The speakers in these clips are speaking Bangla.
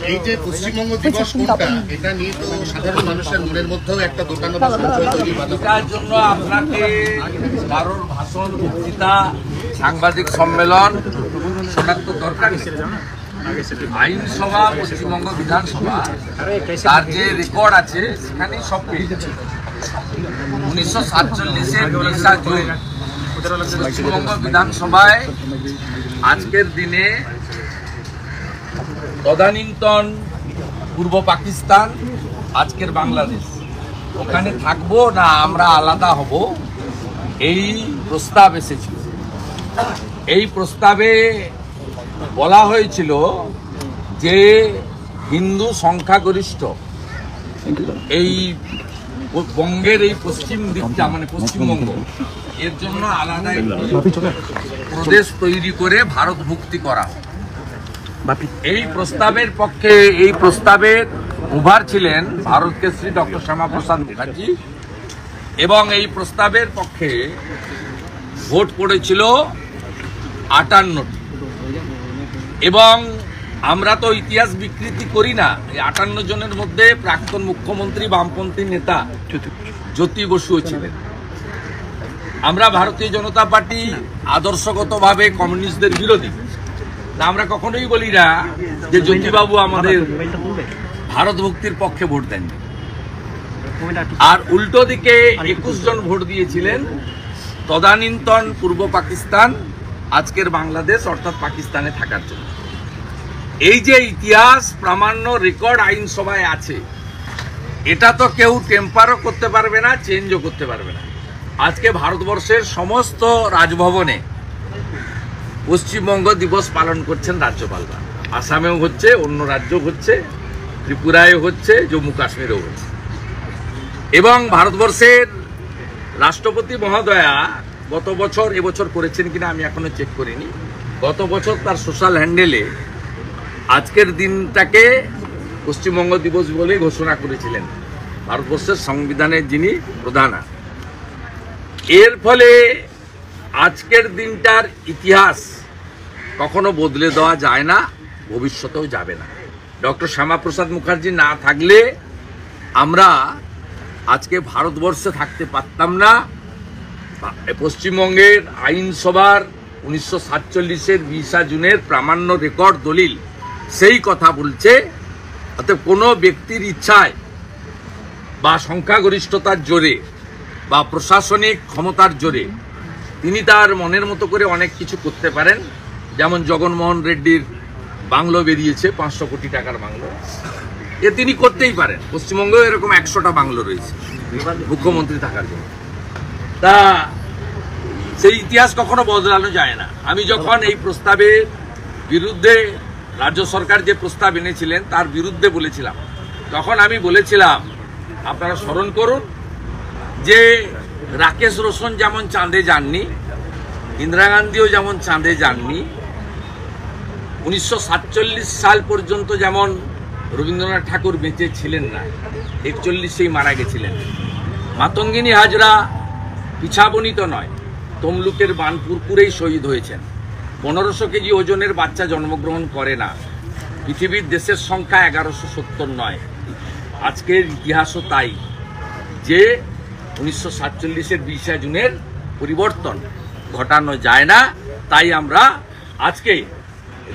এই যে পশ্চিমবঙ্গ দিবস কোনটা, এটা নিয়ে তো সাধারণ মানুষের মনের মধ্যেও একটা দোটানা বা সংশয় তৈরি হয়। তার জন্য আপনাকে কারোর ভাষণ, বক্তৃতা, সাংবাদিক সম্মেলন শোনার তো দরকার নেই। আইনসভা, পশ্চিমবঙ্গ বিধানসভা, তার যে রেকর্ড আছে সেখানেই সব পেয়ে যাচ্ছে। 1947-এর 20 জুন পশ্চিমবঙ্গ বিধানসভায় আজকের দিনে তদানীন্তন পূর্ব পাকিস্তান, আজকের বাংলাদেশ, ওখানে থাকবো না আমরা আলাদা হব, এই প্রস্তাব এসেছিল। এই প্রস্তাবে বলা হয়েছিল যে হিন্দু সংখ্যাগরিষ্ঠ এই বঙ্গের এই পশ্চিম দিকটা, মানে পশ্চিমবঙ্গ, এর জন্য আলাদা প্রদেশ তৈরি করে ভারত মুক্তি করা। এই প্রস্তাবের পক্ষে, এই প্রস্তাবের মুভার ছিলেন ভারত কেশরী ডক্টর শ্যামাপ্রসাদ মুখার্জি, এবং এই প্রস্তাবের পক্ষে ভোট পড়েছিল 58টি। এবং আমরা তো ইতিহাস বিকৃতি করি না, এই 58 জনের মধ্যে প্রাক্তন মুখ্যমন্ত্রী বামপন্থী নেতা জ্যোতি বসুও ছিলেন। আমরা ভারতীয় জনতা পার্টি আদর্শগতভাবে কমিউনিস্টদের বিরোধী, আমরা কখনোই বলি না যে জ্যোতিবাবু আমাদের ভারত মুক্তির পক্ষে ভোট দেননি। আর উল্টো দিকে 21 জন ভোট দিয়েছিলেন তদানীন্তন পূর্ব পাকিস্তান, আজকের বাংলাদেশ অর্থাৎ পাকিস্তানে থাকার জন্য। এই যে ইতিহাস প্রামাণ্য রেকর্ড আইনসভায় আছে, এটা তো কেউ টেম্পারও করতে পারবে না, চেঞ্জও করতে পারবে না। আজকে ভারতবর্ষের সমস্ত রাজভবনে পশ্চিমবঙ্গ দিবস পালন করছেন রাজ্যপালরা। আসামেও হচ্ছে, অন্য রাজ্য হচ্ছে, ত্রিপুরায় হচ্ছে, জম্মু কাশ্মীরেও হচ্ছে। এবং ভারতবর্ষের রাষ্ট্রপতি মহোদয়া গত বছর, এবছর করেছেন কিনা আমি এখনো চেক করিনি, গত বছর তার সোশ্যাল হ্যান্ডেলে আজকের দিনটাকে পশ্চিমবঙ্গ দিবস বলে ঘোষণা করেছিলেন, ভারতবর্ষের সংবিধানের যিনি প্রধান। এর ফলে আজকের দিনটার ইতিহাস কখনো বদলে দেওয়া যায় না, ভবিষ্যতেও যাবে না। ডক্টর শ্যামাপ্রসাদ মুখার্জি না থাকলে আমরা আজকে ভারতবর্ষে থাকতে পারতাম না। পশ্চিমবঙ্গের আইনসভার 1947-এর 20 জুনের প্রামাণ্য রেকর্ড দলিল সেই কথা বলছে। অর্থাৎ কোনো ব্যক্তির ইচ্ছায় বা সংখ্যাগরিষ্ঠতার জোরে বা প্রশাসনিক ক্ষমতার জোরে তিনি তার মনের মতো করে অনেক কিছু করতে পারেন। যেমন জগনমোহন রেড্ডির বাংলো বেরিয়েছে, 500 কোটি টাকার বাংলো, এ তিনি করতেই পারেন। পশ্চিমবঙ্গেও এরকম 100টা বাংলো রয়েছে মুখ্যমন্ত্রী থাকার জন্য। তা সেই ইতিহাস কখনো বদলানো যায় না। আমি যখন এই প্রস্তাবের বিরুদ্ধে, রাজ্য সরকার যে প্রস্তাব এনেছিলেন তার বিরুদ্ধে বলেছিলাম, তখন আমি বলেছিলাম আপনারা স্মরণ করুন যে রাকেশ রোশন যেমন চাঁদে যাননি, ইন্দিরা গান্ধীও যেমন চাঁদে যাননি, 1947 সাল পর্যন্ত যেমন রবীন্দ্রনাথ ঠাকুর বেঁচে ছিলেন না, 41-এই মারা গেছিলেন। মাতঙ্গিনী হাজরা পিছাবনিত নয়, তমলুকের বানপুরপুরেই শহীদ হয়েছেন। 1500 কেজি ওজনের বাচ্চা জন্মগ্রহণ করে না। পৃথিবীর দেশের সংখ্যা 1170 নয়। আজকের ইতিহাসও তাই, যে 1947-এর 20 জুনের পরিবর্তন ঘটানো যায় না। তাই আমরা আজকে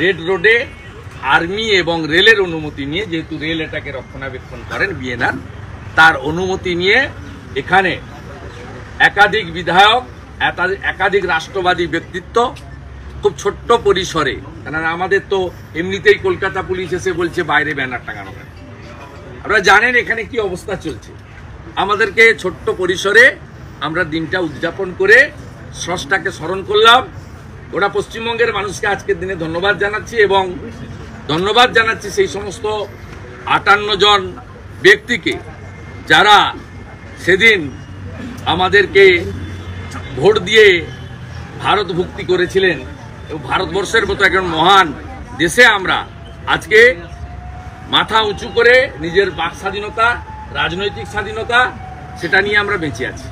রেড রোডে আর্মি এবং রেলের অনুমতি নিয়ে, যেহেতু রেল এটাকে রক্ষণাবেক্ষণ করেন বিএনআর, তার অনুমতি নিয়ে এখানে একাধিক বিধায়ক, একাধিক রাষ্ট্রবাদী ব্যক্তিত্ব খুব ছোট্ট পরিসরে, কারণ আমাদের তো এমনিতেই কলকাতা পুলিশ এসে বলছে বাইরে ব্যানার টাঙানো কেন, আপনারা জানেন এখানে কি অবস্থা চলছে। আমাদেরকে ছোট্ট পরিসরে আমরা দিনটা উদযাপন করে স্রষ্টাকে স্মরণ করলাম। ওরা পশ্চিমবঙ্গের মানুষকে আজকের দিনে ধন্যবাদ জানাচ্ছি, এবং ধন্যবাদ জানাচ্ছি সেই সমস্ত 58 জন ব্যক্তিকে যারা সেদিন আমাদেরকে ভোট দিয়ে ভারত মুক্তি করেছিলেন। এবং ভারতবর্ষের মতো একজন মহান দেশে আমরা আজকে মাথা উঁচু করে নিজের বাক স্বাধীনতা, রাজনৈতিক স্বাধীনতা, সেটা নিয়ে আমরা বেঁচে আছি।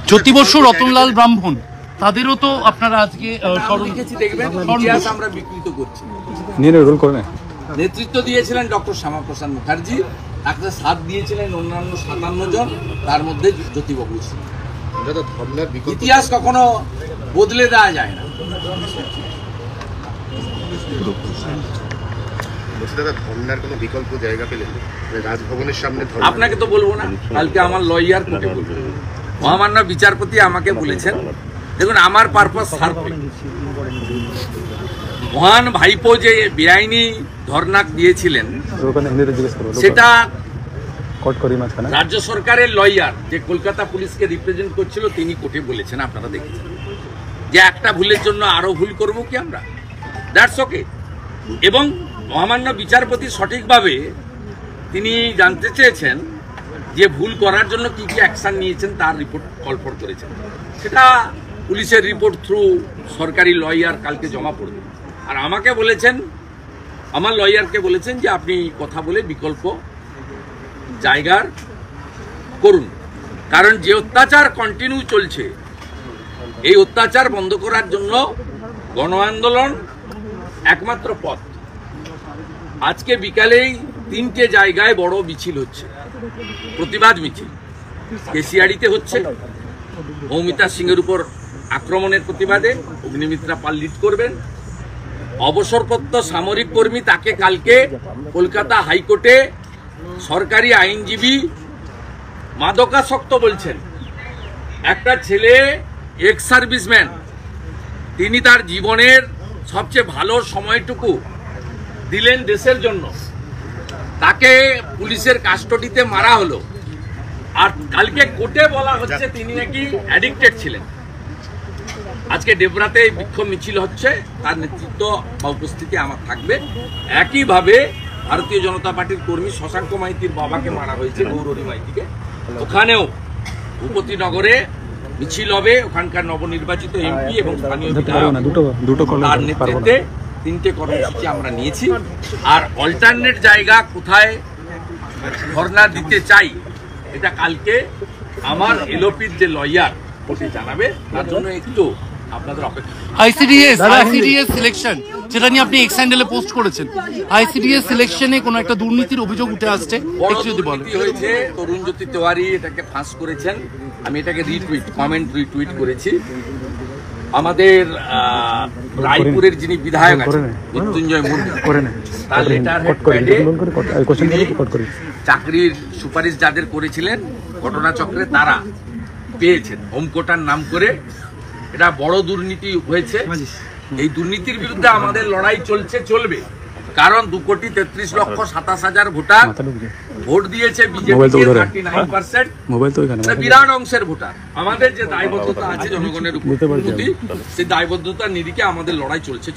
জ্যোতি বসু, রতনলাল ব্রাহ্মণ, তাদেরও তো আপনারা আজকে লিখেছি, দেখবেন ইতিহাস আমরা বিকৃত করছি। নেতৃত্ব দিয়েছিলেন ডক্টর শ্যামাপ্রসাদ মুখার্জি, তাকে সাথ দিয়েছিলেন অন্যান্য 57 জন, তার মধ্যে জ্যোতিবাবু ছিলেন। দাদা ধর্নার বিকল্প ইতিহাস কখনো বদলে দেওয়া যায় না। বলছি দাদা, ধর্নার কোনো বিকল্প জায়গা পেলেন? মানে রাজভবনের সামনে ধর্না? আপনাকে তো বলবো না, কালকে আমার লয়ার কোর্টে বলবো। মহামান্য বিচারপতি আমাকে বলেছেন, দেখুন আমার পারপাস সার্ফিং, মহান ভাইপো যে বেআইনি ধর্ণা দিয়েছিলেন সেটা রাজ্য সরকারের লয়ার যে কলকাতা পুলিশকে রিপ্রেজেন্ট করছিল তিনি কোর্টে বলেছেন, আপনারা দেখেছেন, যে একটা ভুলের জন্য আরো ভুল করবো কি আমরা, দ্যাটস ওকে। এবং মহামান্য বিচারপতি সঠিকভাবে তিনি জানতে চেয়েছেন যে ভুল করার জন্য কি কি অ্যাকশন নিয়েছেন তার রিপোর্ট কলফর করেছেন, সেটা পুলিশের রিপোর্ট থ্রু সরকারি লয়ার কালকে জমা পড়বে। আর আমাকে বলেছেন, আমার লয়ারকে বলেছেন যে আপনি কথা বলে বিকল্প জায়গার করুন, কারণ যে অত্যাচার কন্টিনিউ চলছে এই অত্যাচার বন্ধ করার জন্য গণ আন্দোলন একমাত্র পথ। আজকে বিকালেই 3টে জায়গায় বড় মিছিল হচ্ছে, প্রতিবাদ মিছিল। কেশিয়াড়িতে হচ্ছে মৌমিতা সিংয়ের উপর আক্রমণের প্রতিবাদে, অগ্নিমিত্রা পাল লিড করবেন। অবসরপ্রাপ্ত সামরিক কর্মী, তাকে কালকে কলকাতা হাইকোর্টে সরকারি আইনজীবী মাদকাসক্ত বলছেন। একটা ছেলে এক্স সার্ভিসম্যান, তিনি তার জীবনের সবচেয়ে ভালো সময়টুকু দিলেন দেশের জন্য, তাকে পুলিশের কাস্টডিতে মারা হলো। আর কালকে কোর্টে বলা হচ্ছে তিনি নাকি অ্যাডিক্টেড ছিলেন। আজকে ডেবরাতে বিক্ষোভ মিছিল হচ্ছে, তার নেতৃত্ব বা উপস্থিতি আমার থাকবে। একইভাবে ভারতীয় জনতা পার্টির কর্মী শশাঙ্ক মাইতির বাবাকে মারা হয়েছে, গৌরী মাইতিকে, ওখানেও ভূপতিনগরে মিছিল হবে। ওখানকার নবনির্বাচিত এমপি এবং স্থানীয় বিধায়ক তার নেতৃত্বে 3টে কর্মসূচি আমরা নিয়েছি। আর অল্টারনেট জায়গা কোথায় ধর্ণা দিতে চাই এটা কালকে আমার এলওপির যে লয়ার ওটি জানাবে, তার জন্য একটু আপনাদের অপেক্ষা। আইসিডিএস সিলেকশন, যেটা নিয়ে আপনি এক্স হ্যান্ডেলে পোস্ট করেছেন, আইসিডিএস সিলেকশনে কোনো একটা দুর্নীতির অভিযোগ উঠে আসছে, একটু যদি বলেন। হয়েছে, তরুণ জ্যোতি তেওয়ারি এটাকে ফাঁস করেছেন, আমি এটাকে কমেন্ট রিটুইট করেছি। আমাদের রায়পুরের যিনি বিধায়ক আছেন মৃত্যুঞ্জয় মুর্মু, তার লেটার হেড প্যাডে চাকরির সুপারিশ যাদের করেছিলেন ঘটনাচক্রে তারা পেয়েছেন হোম কোটার নাম করে। এটা বড় দুর্নীতি হয়েছে। এই দুর্নীতির বিরুদ্ধে আমাদের লড়াই চলবে, কারণ 2,33,27,000 ভোটার ভোট দিয়েছে বিজেপিকে 39%, বিরাট অংশের ভোটার। আমাদের যে দায়বদ্ধতা আছে জনগণের উপর, সেই দায়বদ্ধতার নিরিখে আমাদের লড়াই চলছে।